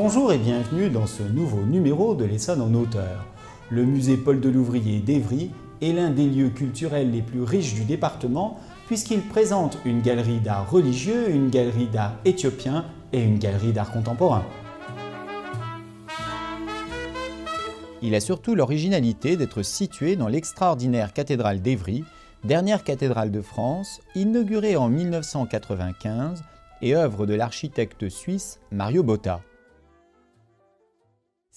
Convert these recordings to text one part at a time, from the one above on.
Bonjour et bienvenue dans ce nouveau numéro de l'Essonne en hauteur. Le musée Paul Delouvrier d'Évry est l'un des lieux culturels les plus riches du département puisqu'il présente une galerie d'art religieux, une galerie d'art éthiopien et une galerie d'art contemporain. Il a surtout l'originalité d'être situé dans l'extraordinaire cathédrale d'Évry, dernière cathédrale de France, inaugurée en 1995 et œuvre de l'architecte suisse Mario Botta.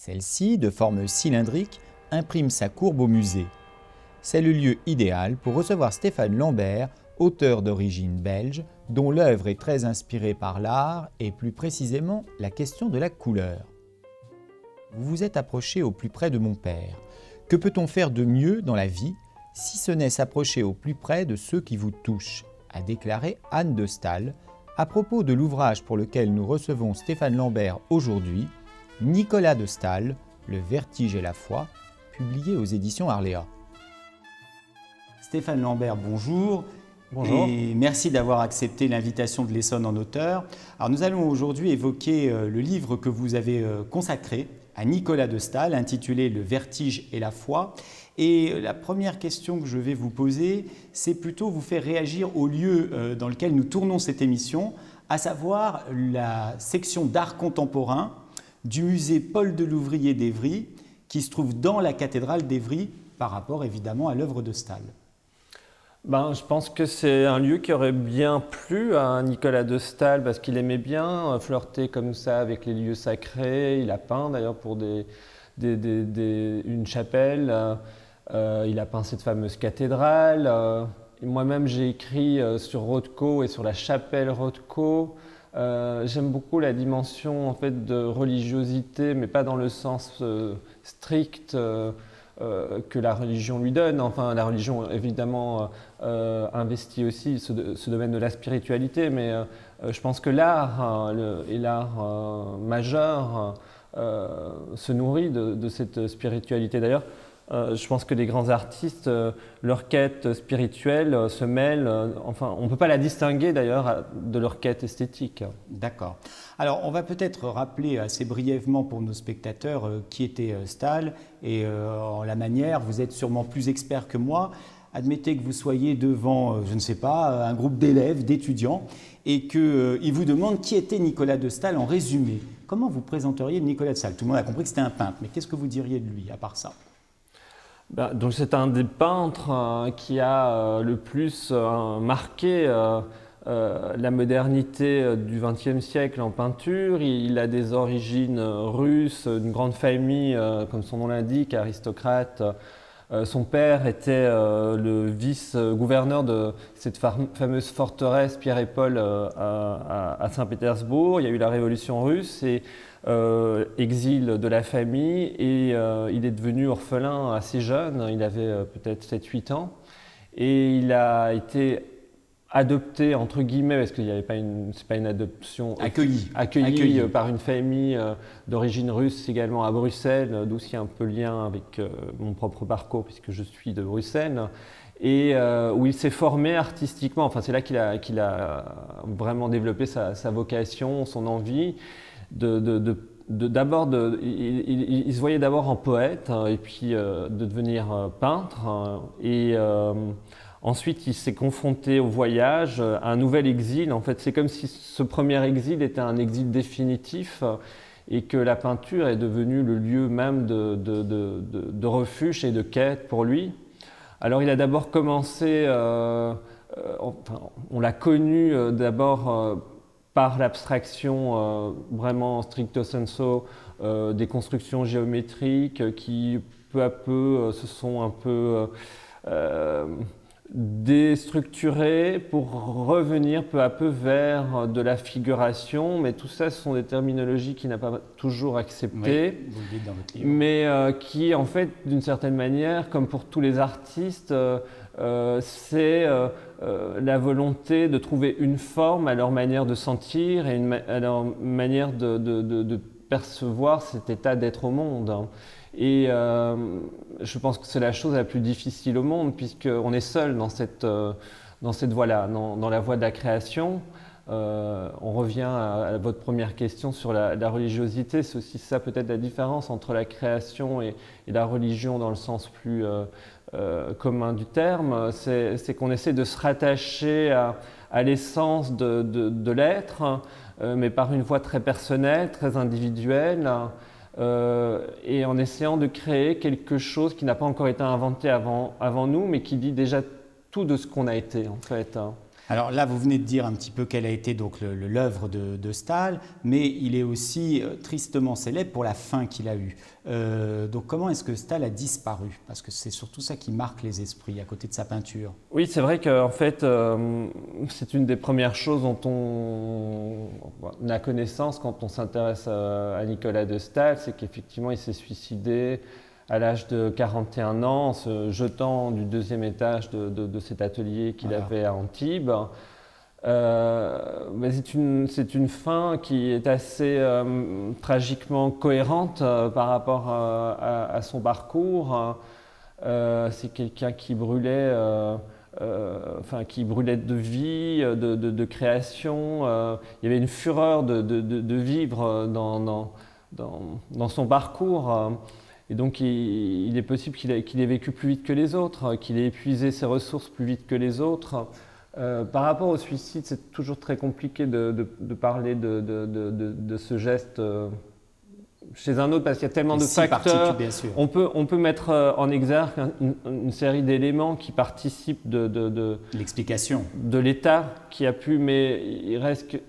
Celle-ci, de forme cylindrique, imprime sa courbe au musée. C'est le lieu idéal pour recevoir Stéphane Lambert, auteur d'origine belge, dont l'œuvre est très inspirée par l'art et plus précisément la question de la couleur. Vous vous êtes approché au plus près de mon père. Que peut-on faire de mieux dans la vie, si ce n'est s'approcher au plus près de ceux qui vous touchent, a déclaré Anne de Staël, à propos de l'ouvrage pour lequel nous recevons Stéphane Lambert aujourd'hui, Nicolas de Staël, Le vertige et la foi, publié aux éditions Arléa. Stéphane Lambert, bonjour. Bonjour. Et merci d'avoir accepté l'invitation de l'Essonne en auteur. Alors nous allons aujourd'hui évoquer le livre que vous avez consacré à Nicolas de Staël, intitulé Le vertige et la foi. Et la première question que je vais vous poser, c'est plutôt vous faire réagir au lieu dans lequel nous tournons cette émission, à savoir la section d'art contemporain du musée Paul Delouvrier d'Évry, qui se trouve dans la cathédrale d'Évry, par rapport évidemment à l'œuvre de Staël. Je pense que c'est un lieu qui aurait bien plu à Nicolas de Staël parce qu'il aimait bien flirter comme ça avec les lieux sacrés. Il a peint d'ailleurs pour une chapelle, il a peint cette fameuse cathédrale. Moi-même j'ai écrit sur Rothko et sur la chapelle Rothko. J'aime beaucoup la dimension en fait, de religiosité, mais pas dans le sens strict que la religion lui donne. Enfin, la religion évidemment investit aussi ce domaine de la spiritualité, mais je pense que l'art et l'art majeur se nourrit de cette spiritualité. D'ailleurs, je pense que les grands artistes, leur quête spirituelle se mêle, enfin on ne peut pas la distinguer d'ailleurs de leur quête esthétique. D'accord. Alors on va peut-être rappeler assez brièvement pour nos spectateurs qui était Staël et en la manière, vous êtes sûrement plus expert que moi. Admettez que vous soyez devant, je ne sais pas, un groupe d'élèves, d'étudiants et qu'ils vous demandent qui était Nicolas de Staël en résumé. Comment vous présenteriez Nicolas de Staël? Tout le monde a compris que c'était un peintre, mais qu'est-ce que vous diriez de lui à part ça? Donc c'est un des peintres qui a le plus marqué la modernité du XXe siècle en peinture. Il a des origines russes, une grande famille, comme son nom l'indique, aristocrate. Son père était le vice-gouverneur de cette fameuse forteresse Pierre et Paul à Saint-Pétersbourg. Il y a eu la révolution russe et exil de la famille et il est devenu orphelin assez jeune, il avait peut-être 7-8 ans et il a été adopté entre guillemets parce qu'il n'y avait pas c'est pas une adoption accueilli par une famille d'origine russe également à Bruxelles, d'où il y a un peu lien avec mon propre parcours puisque je suis de Bruxelles et où il s'est formé artistiquement, enfin c'est là qu'il a vraiment développé sa vocation, son envie il se voyait d'abord en poète et puis de devenir peintre et ensuite il s'est confronté au voyage, à un nouvel exil. En fait c'est comme si ce premier exil était un exil définitif et que la peinture est devenue le lieu même de refuge et de quête pour lui. Alors il a d'abord commencé, on l'a connu d'abord par l'abstraction vraiment stricto sensu des constructions géométriques qui peu à peu se sont un peu déstructurées pour revenir peu à peu vers de la figuration, mais tout ça ce sont des terminologies qu'il n'a pas toujours acceptées, oui, vous le dites dans votre livre. Mais qui en fait d'une certaine manière, comme pour tous les artistes, c'est la volonté de trouver une forme à leur manière de sentir et à leur manière de percevoir cet état d'être au monde. Et je pense que c'est la chose la plus difficile au monde puisqu'on est seul dans cette voie-là, dans la voie de la création. On revient à votre première question sur la religiosité. C'est aussi ça peut-être la différence entre la création et la religion dans le sens plus commun du terme. C'est qu'on essaie de se rattacher à l'essence de l'être, mais par une voie très personnelle, très individuelle, et en essayant de créer quelque chose qui n'a pas encore été inventé avant nous, mais qui dit déjà tout de ce qu'on a été en fait. Alors là, vous venez de dire un petit peu quelle a été donc l'œuvre de Stahl, mais il est aussi tristement célèbre pour la fin qu'il a eue. Donc comment est-ce que Stahl a disparu? Parce que c'est surtout ça qui marque les esprits à côté de sa peinture. Oui, c'est vrai qu'en fait, c'est une des premières choses dont on a connaissance quand on s'intéresse à Nicolas de Staël, c'est qu'effectivement, il s'est suicidé à l'âge de 41 ans, en se jetant du deuxième étage de cet atelier qu'il avait à Antibes. Mais c'est une fin qui est assez tragiquement cohérente par rapport à son parcours. C'est quelqu'un qui brûlait, qui brûlait de vie, de création. Il y avait une fureur de vivre dans son parcours. Et donc, il est possible qu'il ait vécu plus vite que les autres, qu'il ait épuisé ses ressources plus vite que les autres. Par rapport au suicide, c'est toujours très compliqué de parler de ce geste chez un autre parce qu'il y a tellement de facteurs. Bien sûr. On peut mettre en exergue une série d'éléments qui participent de l'explication de l'état qui a pu, mais il reste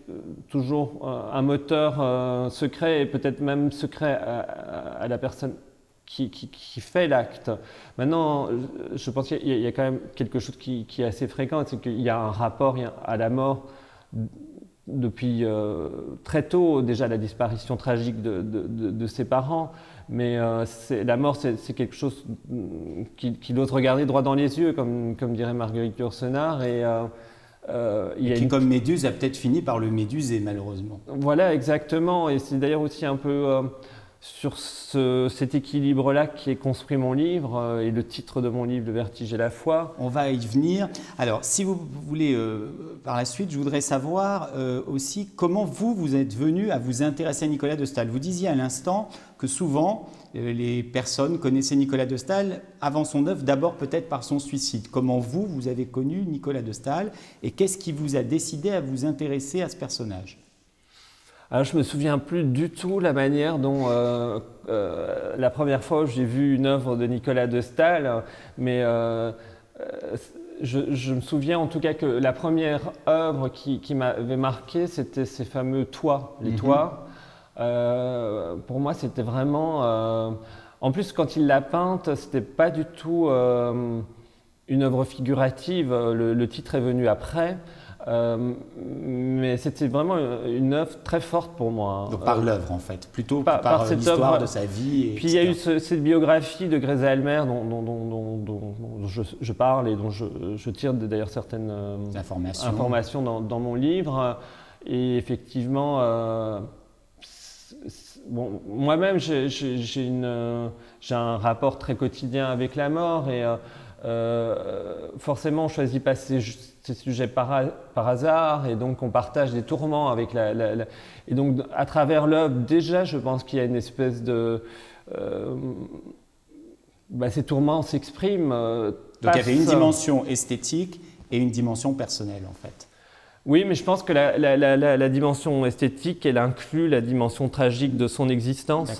toujours un moteur secret et peut-être même secret à la personne qui fait l'acte. Maintenant, je pense qu'il y a quand même quelque chose qui est assez fréquent, c'est qu'il y a un rapport à la mort depuis très tôt, déjà la disparition tragique de ses parents, mais la mort c'est quelque chose qu'il ose regarder droit dans les yeux, comme dirait Marguerite Yourcenar, et qui, comme Méduse, a peut-être fini par le méduser, malheureusement. Voilà, exactement, et c'est d'ailleurs aussi un peu sur cet équilibre-là qui est construit mon livre et le titre de mon livre, Le vertige et la foi. On va y venir. Alors, si vous voulez, par la suite, je voudrais savoir aussi comment vous êtes venu à vous intéresser à Nicolas de Staël. Vous disiez à l'instant que souvent, les personnes connaissaient Nicolas de Staël avant son œuvre, d'abord peut-être par son suicide. Comment vous avez connu Nicolas de Staël et qu'est-ce qui vous a décidé à vous intéresser à ce personnage ? Alors, je ne me souviens plus du tout la manière dont la première fois où j'ai vu une œuvre de Nicolas de Staël, mais je me souviens en tout cas que la première œuvre qui m'avait marqué, c'était ces fameux toits, les toits. Pour moi, c'était vraiment... en plus, quand il l'a peinte, ce n'était pas du tout une œuvre figurative, le titre est venu après. Mais c'était vraiment une œuvre très forte pour moi. Donc par l'œuvre en fait, plutôt par l'histoire de sa vie. Puis il y a eu cette biographie de Greza Elmer dont je parle et dont je tire d'ailleurs certaines informations dans mon livre. Et effectivement, bon, moi-même j'ai un rapport très quotidien avec la mort et forcément on ne choisit pas ces sujets par hasard et donc on partage des tourments avec et donc à travers l'œuvre déjà je pense qu'il y a une espèce de ces tourments s'expriment. Donc il y avait une dimension esthétique et une dimension personnelle en fait. Oui, mais je pense que la dimension esthétique elle inclut la dimension tragique de son existence.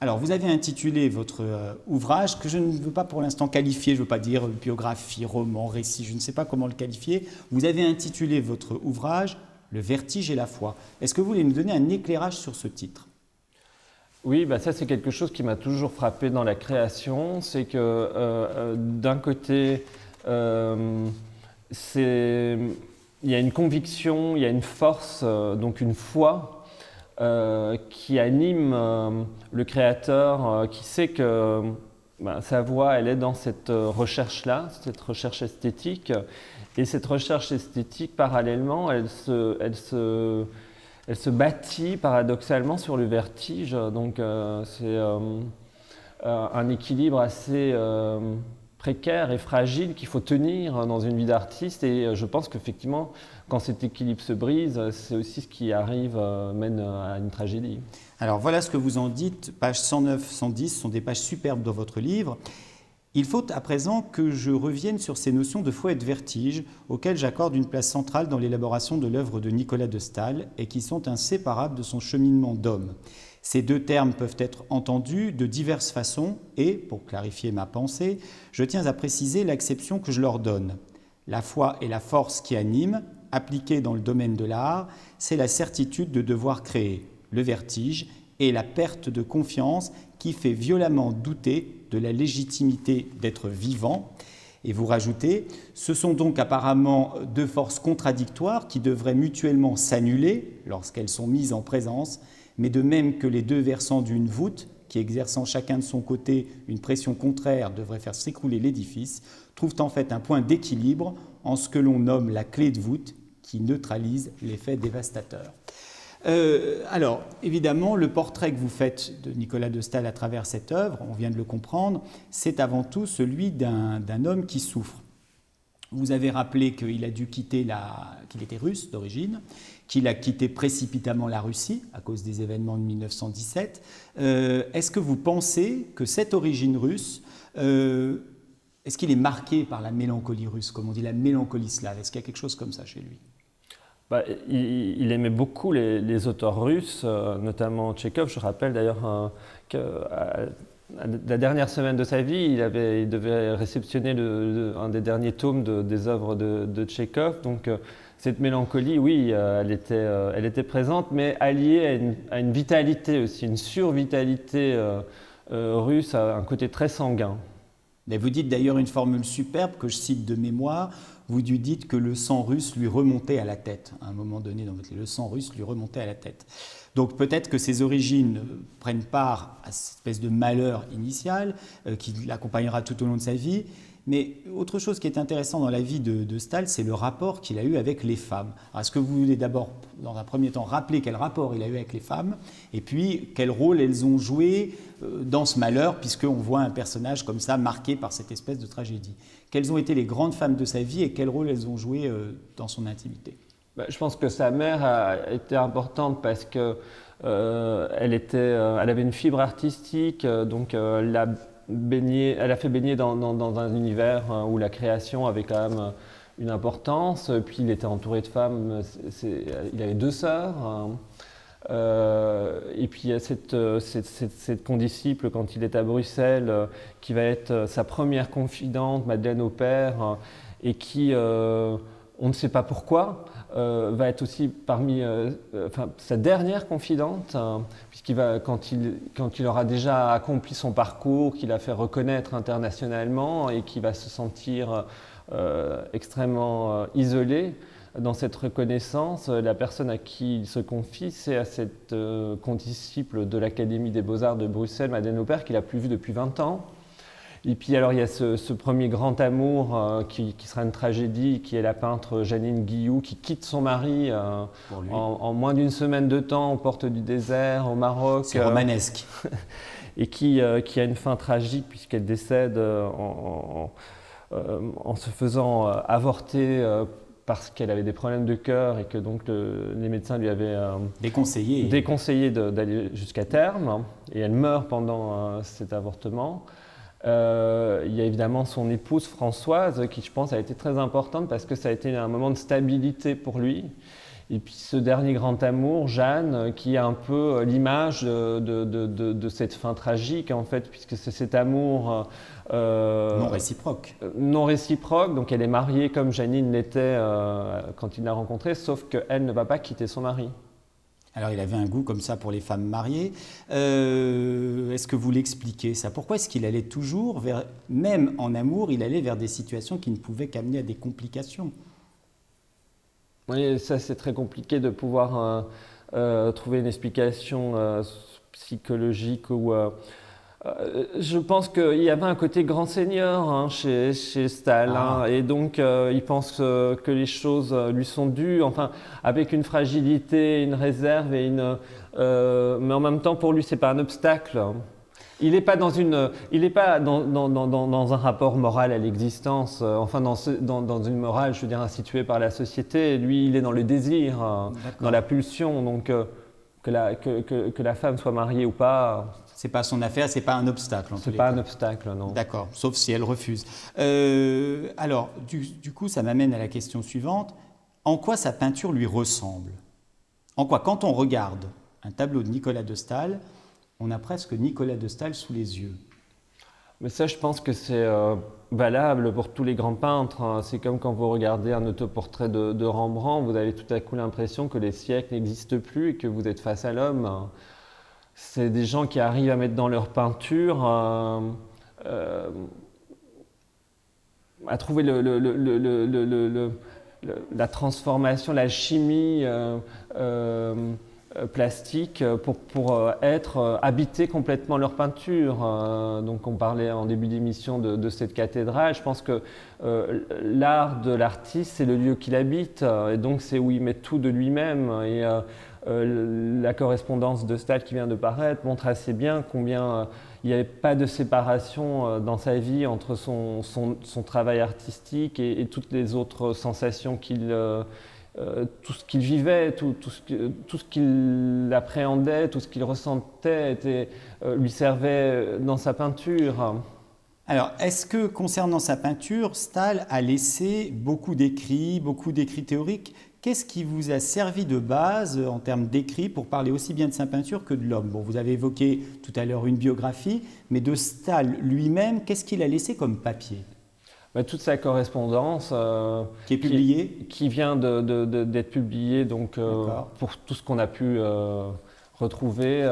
Alors, vous avez intitulé votre ouvrage, que je ne veux pas pour l'instant qualifier, je ne veux pas dire biographie, roman, récit, je ne sais pas comment le qualifier. Vous avez intitulé votre ouvrage « Le vertige et la foi ». Est-ce que vous voulez nous donner un éclairage sur ce titre ? Oui, ça c'est quelque chose qui m'a toujours frappé dans la création, c'est que d'un côté, il y a une conviction, il y a une force, donc une foi, qui anime le créateur, qui sait que sa voix, elle est dans cette recherche-là, cette recherche esthétique. Et cette recherche esthétique, parallèlement, elle se bâtit paradoxalement sur le vertige. Donc c'est un équilibre assez précaire et fragile qu'il faut tenir dans une vie d'artiste. Et je pense qu'effectivement, quand cet équilibre se brise, c'est aussi ce qui arrive, mène à une tragédie. Alors voilà ce que vous en dites, pages 109, 110, sont des pages superbes dans votre livre. Il faut à présent que je revienne sur ces notions de foi et de vertige auxquelles j'accorde une place centrale dans l'élaboration de l'œuvre de Nicolas de Staël et qui sont inséparables de son cheminement d'homme. Ces deux termes peuvent être entendus de diverses façons et, pour clarifier ma pensée, je tiens à préciser l'acception que je leur donne. La foi et la force qui animent, appliquées dans le domaine de l'art, c'est la certitude de devoir créer. Le vertige et la perte de confiance qui fait violemment douter de la légitimité d'être vivant. Et vous rajoutez, ce sont donc apparemment deux forces contradictoires qui devraient mutuellement s'annuler lorsqu'elles sont mises en présence, mais de même que les deux versants d'une voûte, qui exerçant chacun de son côté une pression contraire devrait faire s'écrouler l'édifice, trouvent en fait un point d'équilibre en ce que l'on nomme la clé de voûte qui neutralise l'effet dévastateur. Alors, évidemment, le portrait que vous faites de Nicolas de Staël à travers cette œuvre, on vient de le comprendre, c'est avant tout celui d'un homme qui souffre. Vous avez rappelé qu'il a dû quitter qu'il était russe d'origine, qu'il a quitté précipitamment la Russie à cause des événements de 1917. Est-ce que vous pensez que cette origine russe, est-ce qu'il est marqué par la mélancolie russe, comme on dit, la mélancolie slave? Est-ce qu'il y a quelque chose comme ça chez lui? Il aimait beaucoup les auteurs russes, notamment Tchekhov. Je rappelle d'ailleurs qu'à la dernière semaine de sa vie, il devait réceptionner un des derniers tomes des œuvres de Tchekhov. Donc cette mélancolie, oui, elle était présente, mais alliée à une vitalité aussi, une survitalité russe, à un côté très sanguin. Mais vous dites d'ailleurs une formule superbe que je cite de mémoire. Vous lui dites que le sang russe lui remontait à la tête. À un moment donné dans votre livre, le sang russe lui remontait à la tête. Donc peut-être que ses origines prennent part à cette espèce de malheur initial qui l'accompagnera tout au long de sa vie. Mais autre chose qui est intéressant dans la vie de Staël, c'est le rapport qu'il a eu avec les femmes. Alors, est-ce que vous voulez d'abord, dans un premier temps, rappeler quel rapport il a eu avec les femmes et puis quel rôle elles ont joué dans ce malheur, puisqu'on voit un personnage comme ça marqué par cette espèce de tragédie. Quelles ont été les grandes femmes de sa vie et quel rôle elles ont joué dans son intimité? Je pense que sa mère a été importante parce que elle avait une fibre artistique, donc elle a fait baigner dans un univers où la création avait quand même une importance. Puis il était entouré de femmes, il avait 2 sœurs. Et puis il y a cette condisciple quand il est à Bruxelles, qui va être sa première confidente, Madeleine Aupert, et qui, on ne sait pas pourquoi, va être aussi parmi sa dernière confidente, puisqu'il va, quand il aura déjà accompli son parcours, qu'il a fait reconnaître internationalement et qu'il va se sentir extrêmement isolé dans cette reconnaissance, la personne à qui il se confie, c'est à cette condisciple de l'Académie des Beaux-Arts de Bruxelles, Madeleine Aupert, qu'il n'a plus vue depuis 20 ans. Et puis alors il y a ce premier grand amour qui sera une tragédie, qui est la peintre Jeannine Guillou, qui quitte son mari en moins d'une semaine de temps aux portes du désert au Maroc. C'est romanesque. Et qui a une fin tragique puisqu'elle décède en se faisant avorter parce qu'elle avait des problèmes de cœur et que donc les médecins lui avaient déconseillé d'aller jusqu'à terme. Et elle meurt pendant cet avortement. Il y a évidemment son épouse Françoise qui, je pense, a été très importante parce que ça a été un moment de stabilité pour lui. Et puis ce dernier grand amour, Jeanne, qui est un peu l'image de cette fin tragique, en fait, puisque c'est cet amour non réciproque. Non réciproque, donc elle est mariée comme Jeannine l'était quand il l'a rencontrée, sauf qu'elle ne va pas quitter son mari. Alors, il avait un goût comme ça pour les femmes mariées. Est-ce que vous l'expliquez ça? Pourquoi est-ce qu'il allait toujours même en amour, il allait vers des situations qui ne pouvaient qu'amener à des complications? Oui, ça c'est très compliqué de pouvoir trouver une explication psychologique ou... je pense qu'il y avait un côté grand seigneur chez Staël, et donc il pense que les choses lui sont dues, enfin avec une fragilité, une réserve, mais en même temps pour lui c'est pas un obstacle. Il n'est pas dans un rapport moral à l'existence, enfin dans une morale, je veux dire, instituée par la société. Lui, il est dans le désir, dans la pulsion. Donc que la femme soit mariée ou pas, c'est pas son affaire, c'est pas un obstacle. C'est pas un obstacle, non. D'accord, sauf si elle refuse. Alors, du coup, ça m'amène à la question suivante. En quoi sa peinture lui ressemble? En quoi, quand on regarde un tableau de Nicolas de Staël, on a presque Nicolas de Staël sous les yeux? Mais ça, je pense que c'est valable pour tous les grands peintres. C'est comme quand vous regardez un autoportrait de Rembrandt, vous avez tout à coup l'impression que les siècles n'existent plus et que vous êtes face à l'homme. C'est des gens qui arrivent à mettre dans leur peinture, à trouver la transformation, la chimie plastique pour habiter complètement leur peinture. Donc on parlait en début d'émission de cette cathédrale. Je pense que l'art de l'artiste, c'est le lieu qu'il habite, et donc c'est où il met tout de lui-même. Et la correspondance de Staël qui vient de paraître montre assez bien combien il n'y avait pas de séparation dans sa vie entre son travail artistique et toutes les autres sensations tout ce qu'il vivait, tout ce qu'il appréhendait, tout ce qu'il ressentait lui servait dans sa peinture. Alors, est-ce que concernant sa peinture, Staël a laissé beaucoup d'écrits théoriques? Qu'est-ce qui vous a servi de base en termes d'écrits pour parler aussi bien de sa peinture que de l'homme? Bon, vous avez évoqué tout à l'heure une biographie, mais de Staël lui-même, qu'est-ce qu'il a laissé comme papier? Toute sa correspondance qui est publiée, qui vient d'être publiée donc, pour tout ce qu'on a pu retrouver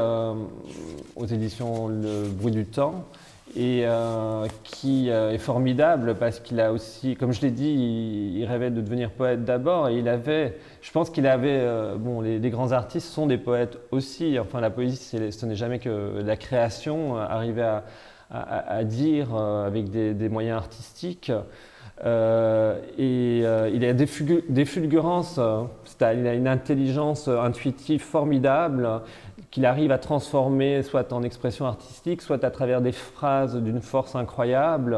aux éditions Le Bruit du Temps, et qui est formidable parce qu'il a aussi, comme je l'ai dit, il rêvait de devenir poète d'abord, et je pense qu'il avait, les grands artistes sont des poètes aussi. Enfin, la poésie, ce n'est jamais que la création, arriver à dire avec des moyens artistiques. Il a des fulgurances, il a une intelligence intuitive formidable qu'il arrive à transformer soit en expression artistique, soit à travers des phrases d'une force incroyable.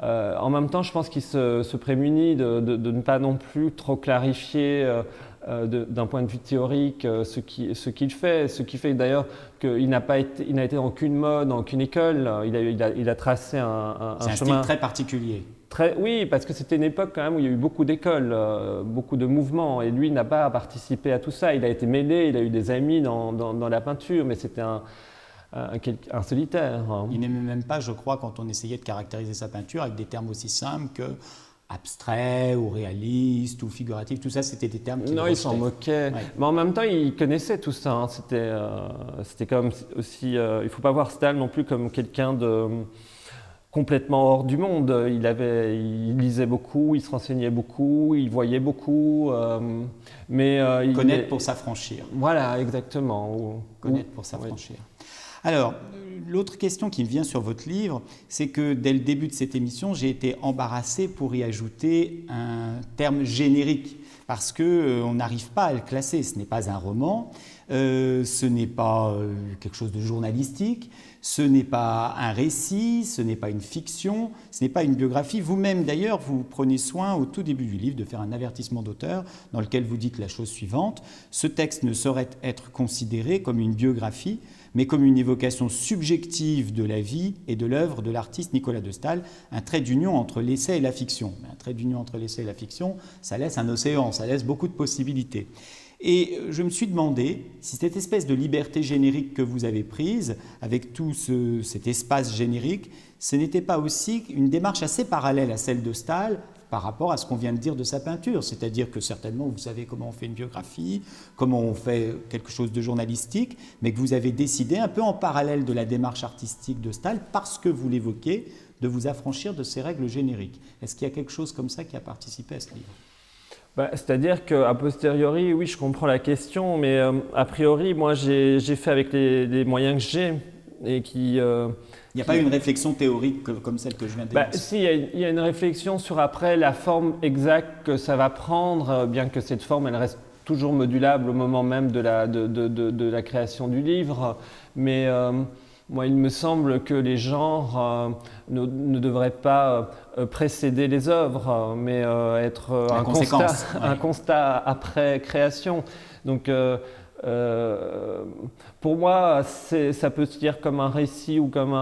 En même temps, je pense qu'il se prémunit de ne pas non plus trop clarifier d'un point de vue théorique ce qu'il fait. Ce qui fait d'ailleurs qu'il n'a été en aucune mode, en aucune école. Il a tracé un chemin. Style très particulier. Oui, parce que c'était une époque quand même où il y a eu beaucoup d'écoles, beaucoup de mouvements, et lui n'a pas participé à tout ça. Il a été mêlé, il a eu des amis dans la peinture, mais c'était un solitaire. Il n'aimait même pas, je crois, quand on essayait de caractériser sa peinture avec des termes aussi simples que abstrait ou réaliste ou figuratif, tout ça, c'était des termes qui Non, il s'en moquait. Ouais. Mais en même temps, il connaissait tout ça. Hein. C'était comme aussi... il ne faut pas voir Staël non plus comme quelqu'un de complètement hors du monde. Il lisait beaucoup, il se renseignait beaucoup, il voyait beaucoup. Connaître pour s'affranchir. Voilà, exactement. Connaître pour s'affranchir. Oui. Alors, l'autre question qui me vient sur votre livre, c'est que dès le début de cette émission, j'ai été embarrassé pour y ajouter un terme générique, parce qu'on n'arrive pas à le classer. Ce n'est pas un roman, ce n'est pas quelque chose de journalistique, ce n'est pas un récit, ce n'est pas une fiction, ce n'est pas une biographie. Vous-même, d'ailleurs, vous prenez soin, au tout début du livre, de faire un avertissement d'auteur dans lequel vous dites la chose suivante. Ce texte ne saurait être considéré comme une biographie, mais comme une évocation subjective de la vie et de l'œuvre de l'artiste Nicolas de Staël, un trait d'union entre l'essai et la fiction. Un trait d'union entre l'essai et la fiction, ça laisse un océan, ça laisse beaucoup de possibilités. Et je me suis demandé si cette espèce de liberté générique que vous avez prise, avec tout cet espace générique, ce n'était pas aussi une démarche assez parallèle à celle de Staël par rapport à ce qu'on vient de dire de sa peinture. C'est-à-dire que certainement, vous savez comment on fait une biographie, comment on fait quelque chose de journalistique, mais que vous avez décidé, un peu en parallèle de la démarche artistique de Staël, parce que vous l'évoquez, de vous affranchir de ces règles génériques. Est-ce qu'il y a quelque chose comme ça qui a participé à ce livre ? C'est-à-dire qu'à posteriori, oui, je comprends la question, mais a priori, moi, j'ai fait avec les moyens que j'ai et qui... Il n'y a pas une réflexion théorique comme celle que je viens d'énoncer. Si, il y a une réflexion sur après la forme exacte que ça va prendre, bien que cette forme, elle reste toujours modulable au moment même de la création du livre. Mais Moi, il me semble que les genres ne devraient pas précéder les œuvres, mais être un constat après création. Donc, pour moi, ça peut se dire comme un récit ou comme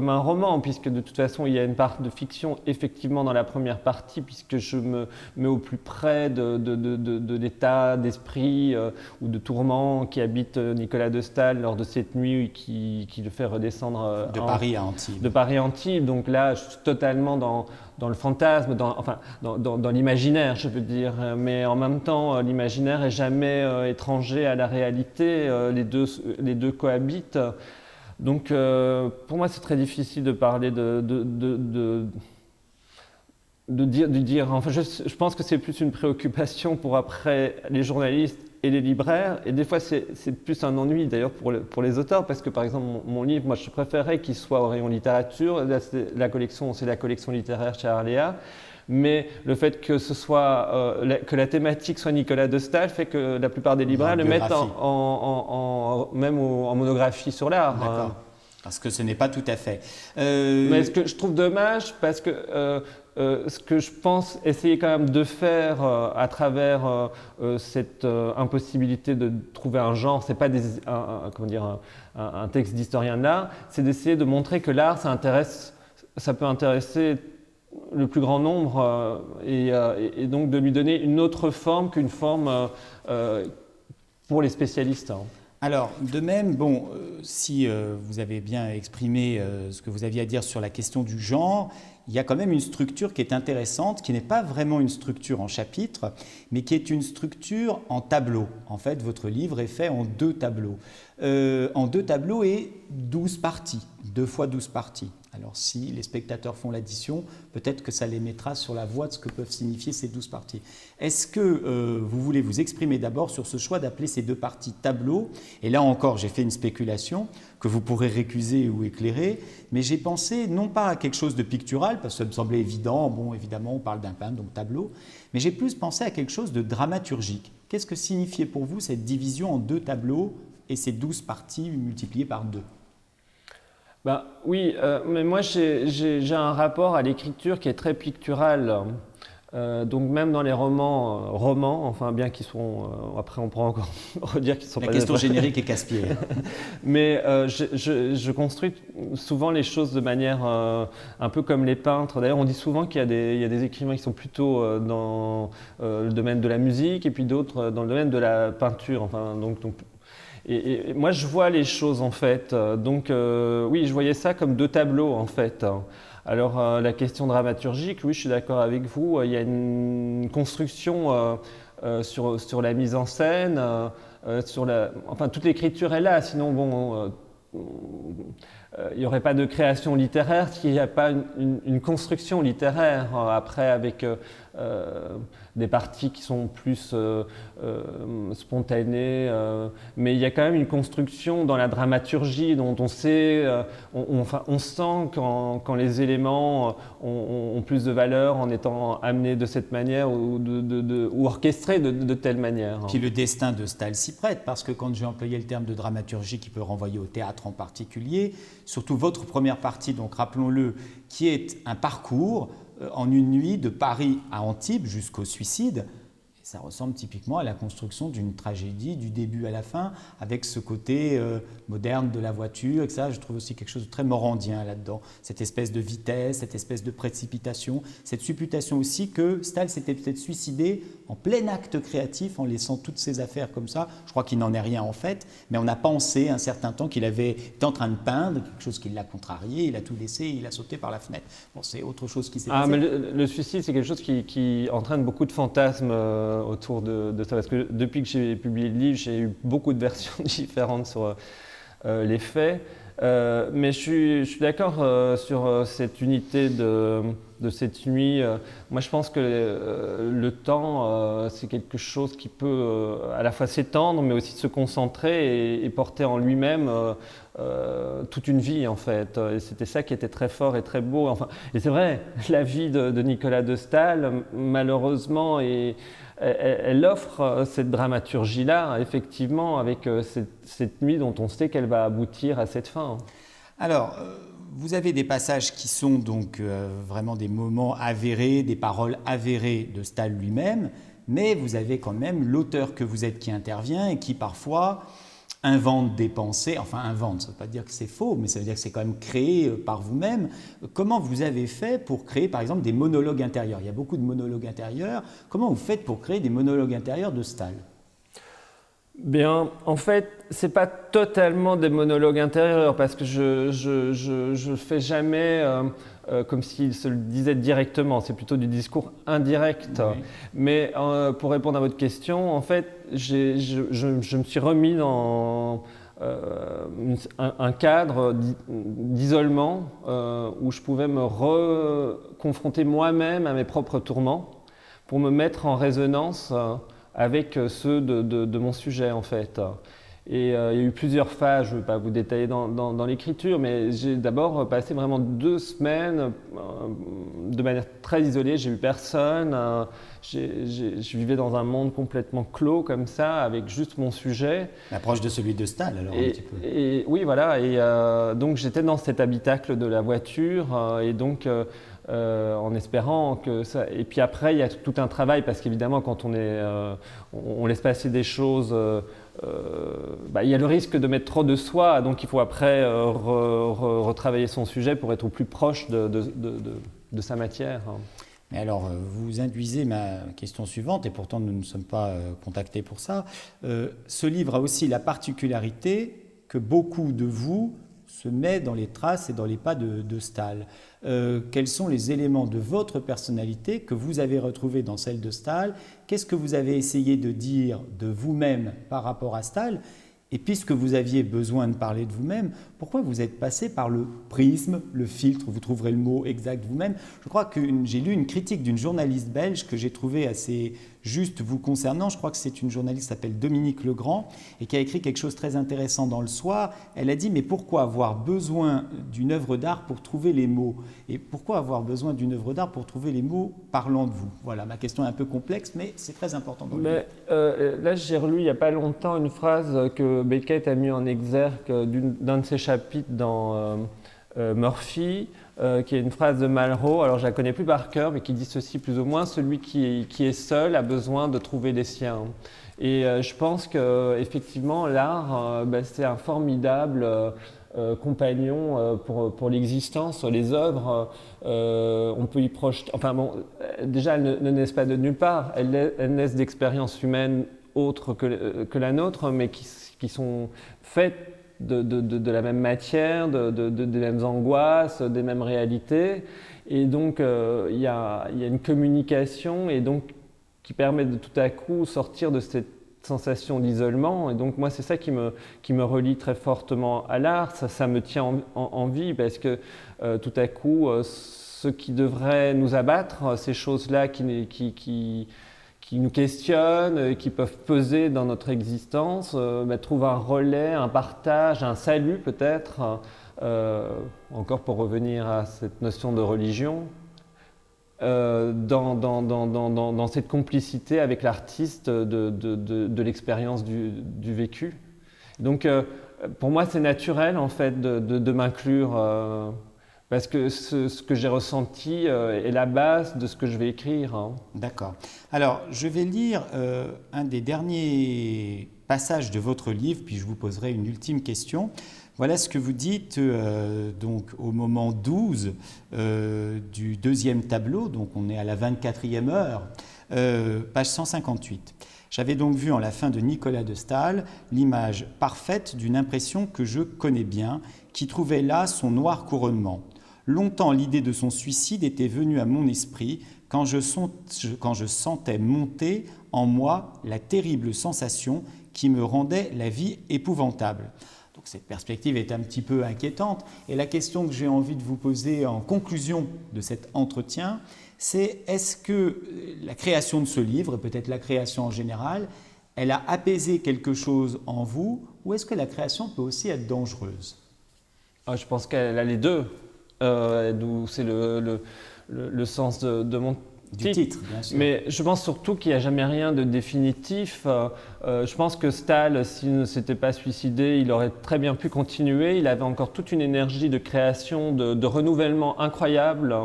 un roman, puisque de toute façon, il y a une part de fiction effectivement dans la première partie, puisque je me mets au plus près de l'état d'esprit ou de tourment qui habite Nicolas de Staël lors de cette nuit qui le fait redescendre de Paris à Antibes. De Paris à Antibes. Donc là, je suis totalement dans le fantasme, dans l'imaginaire, je veux dire. Mais en même temps, l'imaginaire est jamais étranger à la réalité. Les deux cohabitent. Donc, pour moi, c'est très difficile de parler de dire. Enfin, je pense que c'est plus une préoccupation pour après les journalistes et les libraires. Et des fois, c'est plus un ennui d'ailleurs pour les auteurs, parce que par exemple, mon livre, moi, je préférais qu'il soit au rayon littérature. Là, c'est la collection littéraire chez Arléa. Mais le fait que que la thématique soit Nicolas de Staël fait que la plupart des libraires le mettent même en monographie sur l'art. D'accord. Parce que ce n'est pas tout à fait. Mais ce que je trouve dommage, parce que ce que je pense essayer quand même de faire à travers cette impossibilité de trouver un genre, c'est pas un texte d'historien de l'art, c'est d'essayer de montrer que l'art, ça peut intéresser le plus grand nombre et donc de lui donner une autre forme qu'une forme pour les spécialistes. Alors, de même, si vous avez bien exprimé ce que vous aviez à dire sur la question du genre, il y a quand même une structure qui est intéressante, qui n'est pas vraiment une structure en chapitres, mais qui est une structure en tableaux. En fait, votre livre est fait en 2 tableaux. En 2 tableaux et 12 parties, 2 fois 12 parties. Alors si les spectateurs font l'addition, peut-être que ça les mettra sur la voie de ce que peuvent signifier ces 12 parties. Est-ce que vous voulez vous exprimer d'abord sur ce choix d'appeler ces 2 parties tableaux? Et là encore, j'ai fait une spéculation que vous pourrez récuser ou éclairer, mais j'ai pensé non pas à quelque chose de pictural, parce que ça me semblait évident, évidemment on parle d'un peintre, donc tableau, mais j'ai plus pensé à quelque chose de dramaturgique. Qu'est-ce que signifiait pour vous cette division en 2 tableaux et ces 12 parties multipliées par 2? Oui, mais moi j'ai un rapport à l'écriture qui est très pictural. Donc même dans les romans, enfin bien qu'ils sont, après on pourra encore redire qu'ils sont la question générique est casse-pied. Mais je construis souvent les choses de manière un peu comme les peintres. D'ailleurs on dit souvent qu'il y a des écrivains qui sont plutôt dans le domaine de la musique et puis d'autres dans le domaine de la peinture. Enfin, et moi, je vois les choses, en fait. Donc, oui, je voyais ça comme 2 tableaux, en fait. Alors, la question dramaturgique, oui, je suis d'accord avec vous. Il y a une construction sur la mise en scène, enfin, toute l'écriture est là. Sinon, il n'y aurait pas de création littéraire s'il n'y a pas une construction littéraire après avec des parties qui sont plus spontanées, mais il y a quand même une construction dans la dramaturgie dont on sait, on sent quand les éléments ont plus de valeur en étant amenés de cette manière ou orchestrés de telle manière. Puis le destin de Staël s'y prête, parce que quand j'ai employé le terme de dramaturgie qui peut renvoyer au théâtre en particulier, surtout votre première partie, donc rappelons-le, qui est un parcours en une nuit de Paris à Antibes jusqu'au suicide. Et ça ressemble typiquement à la construction d'une tragédie du début à la fin, avec ce côté moderne de la voiture, et ça, je trouve aussi quelque chose de très morandien là-dedans. Cette espèce de vitesse, cette espèce de précipitation, cette supputation aussi que Staël s'était peut-être suicidé en plein acte créatif en laissant toutes ses affaires comme ça. Je crois qu'il n'en est rien en fait, mais on a pensé un certain temps qu'il été en train de peindre, quelque chose qui l'a contrarié, il a tout laissé, il a sauté par la fenêtre. Bon, c'est autre chose qui s'est passé. Mais le suicide, c'est quelque chose qui entraîne beaucoup de fantasmes autour de ça, parce que depuis que j'ai publié le livre, j'ai eu beaucoup de versions différentes sur les faits. Mais je suis d'accord sur cette unité de cette nuit. Moi, je pense que le temps, c'est quelque chose qui peut à la fois s'étendre, mais aussi se concentrer et porter en lui-même toute une vie, en fait. Et c'était ça qui était très fort et très beau. Enfin, et c'est vrai, la vie de Nicolas de Staël, malheureusement, elle offre cette dramaturgie-là, effectivement, avec cette nuit dont on sait qu'elle va aboutir à cette fin. Alors, vous avez des passages qui sont donc vraiment des moments avérés, des paroles avérées de Stahl lui-même, mais vous avez quand même l'auteur que vous êtes qui intervient et qui parfois invente des pensées, enfin invente, ça ne veut pas dire que c'est faux, mais ça veut dire que c'est quand même créé par vous-même. Comment vous avez fait pour créer par exemple des monologues intérieurs? Il y a beaucoup de monologues intérieurs. Comment vous faites pour créer des monologues intérieurs de Stahl? Bien, en fait, c'est pas totalement des monologues intérieurs parce que je fais jamais comme s'il se le disait directement. C'est plutôt du discours indirect. Oui. Mais pour répondre à votre question, en fait, je me suis remis dans un cadre d'isolement où je pouvais me reconfronter moi-même à mes propres tourments pour me mettre en résonance avec ceux de mon sujet en fait. Et il y a eu plusieurs phases, je ne vais pas vous détailler dans l'écriture, mais j'ai d'abord passé vraiment 2 semaines de manière très isolée, j'ai vu personne, je vivais dans un monde complètement clos comme ça, avec juste mon sujet. Approche de celui de Stahl alors un petit peu. Et oui voilà, et donc j'étais dans cet habitacle de la voiture, et donc en espérant que ça... Et puis après, il y a tout un travail, parce qu'évidemment, quand on laisse passer des choses, il y a le risque de mettre trop de soi, donc il faut après retravailler son sujet pour être au plus proche de sa matière. Mais alors, vous induisez ma question suivante, et pourtant nous ne sommes pas contactés pour ça. Ce livre a aussi la particularité que beaucoup de vous se met dans les traces et dans les pas de Stahl. Quels sont les éléments de votre personnalité que vous avez retrouvés dans celle de Stahl? Qu'est-ce que vous avez essayé de dire de vous-même par rapport à Stahl? Et puisque vous aviez besoin de parler de vous-même, pourquoi vous êtes passé par le prisme, le filtre? Vous trouverez le mot exact vous-même. Je crois que j'ai lu une critique d'une journaliste belge que j'ai trouvée assez juste vous concernant. Je crois que c'est une journaliste qui s'appelle Dominique Legrand et qui a écrit quelque chose de très intéressant dans Le Soir. Elle a dit « Mais pourquoi avoir besoin d'une œuvre d'art pour trouver les mots? Et pourquoi avoir besoin d'une œuvre d'art pour trouver les mots parlant de vous ?» Voilà, ma question est un peu complexe, mais c'est très important dans le livre. Là, j'ai relu il n'y a pas longtemps une phrase que Beckett a mis en exergue d'un de ses chapitres dans Murphy, qui est une phrase de Malraux, alors je la connais plus par cœur, mais qui dit ceci plus ou moins: celui qui est seul a besoin de trouver les siens. Et je pense qu'effectivement, l'art, c'est un formidable compagnon pour l'existence. Les œuvres, on peut y projeter. Enfin bon, déjà, elles ne naissent pas de nulle part, elles naissent d'expériences humaines autres que la nôtre, mais qui sont faites de la même matière, des mêmes angoisses, des mêmes réalités. Et donc, il y a une communication et donc, qui permet de tout à coup sortir de cette sensation d'isolement. Et donc, moi, c'est ça qui me relie très fortement à l'art. Ça me tient en vie parce que tout à coup, ce qui devrait nous abattre, ces choses-là qui nous questionnent, qui peuvent peser dans notre existence, trouvent un relais, un partage, un salut peut-être, encore pour revenir à cette notion de religion, dans cette complicité avec l'artiste de l'expérience du vécu. Donc pour moi c'est naturel en fait de m'inclure, parce que ce que j'ai ressenti est la base de ce que je vais écrire. D'accord. Alors, je vais lire un des derniers passages de votre livre, puis je vous poserai une ultime question. Voilà ce que vous dites donc, au moment 12 du 2e tableau, donc on est à la 24e heure, page 158. J'avais donc vu en la fin de Nicolas de Stahl l'image parfaite d'une impression que je connais bien, qui trouvait là son noir couronnement. Longtemps, l'idée de son suicide était venue à mon esprit quand je sentais monter en moi la terrible sensation qui me rendait la vie épouvantable. Donc cette perspective est un petit peu inquiétante. Et la question que j'ai envie de vous poser en conclusion de cet entretien, c'est est-ce que la création de ce livre, et peut-être la création en général, elle a apaisé quelque chose en vous, ou est-ce que la création peut aussi être dangereuse? Je pense qu'elle a les deux. C'est le sens de Du titre, bien sûr. Mais je pense surtout qu'il n'y a jamais rien de définitif. Je pense que Stahl, s'il ne s'était pas suicidé, il aurait très bien pu continuer. Il avait encore toute une énergie de création, de renouvellement incroyable.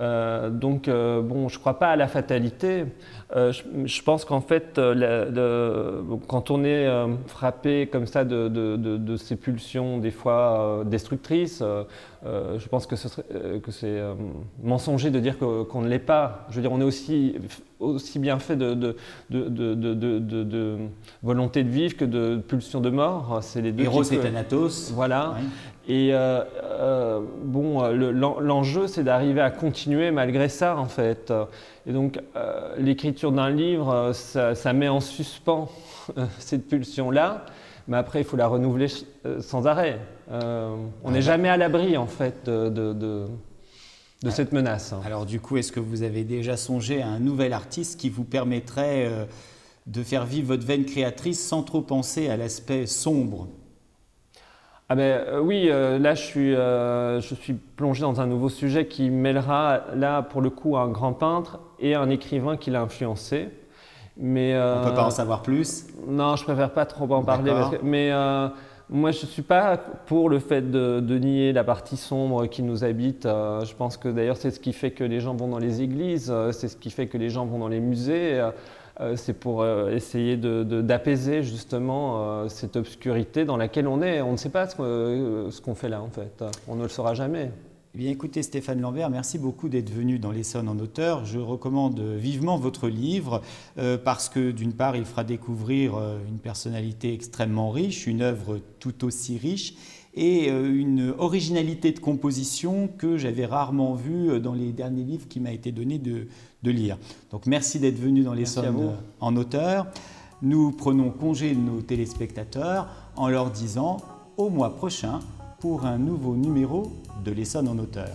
Donc, bon, je ne crois pas à la fatalité. Je pense qu'en fait, quand on est frappé comme ça de ces pulsions, des fois destructrices, je pense que c'est mensonger de dire qu'on ne l'est pas. Je veux dire, on est aussi bien fait de volonté de vivre que de pulsion de mort. C'est les deux. Eros et Thanatos. Voilà. Oui. Et bon, l'enjeu, c'est d'arriver à continuer malgré ça, en fait. Et donc, l'écriture d'un livre, ça met en suspens cette pulsion-là, mais après, il faut la renouveler sans arrêt. On n'est jamais à l'abri, en fait, de cette menace. Alors du coup, est-ce que vous avez déjà songé à un nouvel artiste qui vous permettrait de faire vivre votre veine créatrice sans trop penser à l'aspect sombre ? Ah ben, oui, là je suis plongé dans un nouveau sujet qui mêlera là pour le coup un grand peintre et un écrivain qui l'a influencé. Mais, on ne peut pas en savoir plus? Non, je préfère pas trop en parler. Mais moi je ne suis pas pour le fait de nier la partie sombre qui nous habite. Je pense que d'ailleurs c'est ce qui fait que les gens vont dans les églises, c'est ce qui fait que les gens vont dans les musées. C'est pour essayer d'apaiser justement cette obscurité dans laquelle on est. On ne sait pas ce qu'on fait là en fait. On ne le saura jamais. Eh bien, écoutez Stéphane Lambert, merci beaucoup d'être venu dans l'Essonne en auteur. Je recommande vivement votre livre parce que d'une part, il fera découvrir une personnalité extrêmement riche, une œuvre tout aussi riche et une originalité de composition que j'avais rarement vue dans les derniers livres qui m'a été donné de lire. Donc merci d'être venu dans l'Essonne en auteur. Nous prenons congé de nos téléspectateurs en leur disant au mois prochain pour un nouveau numéro de l'Essonne en auteur.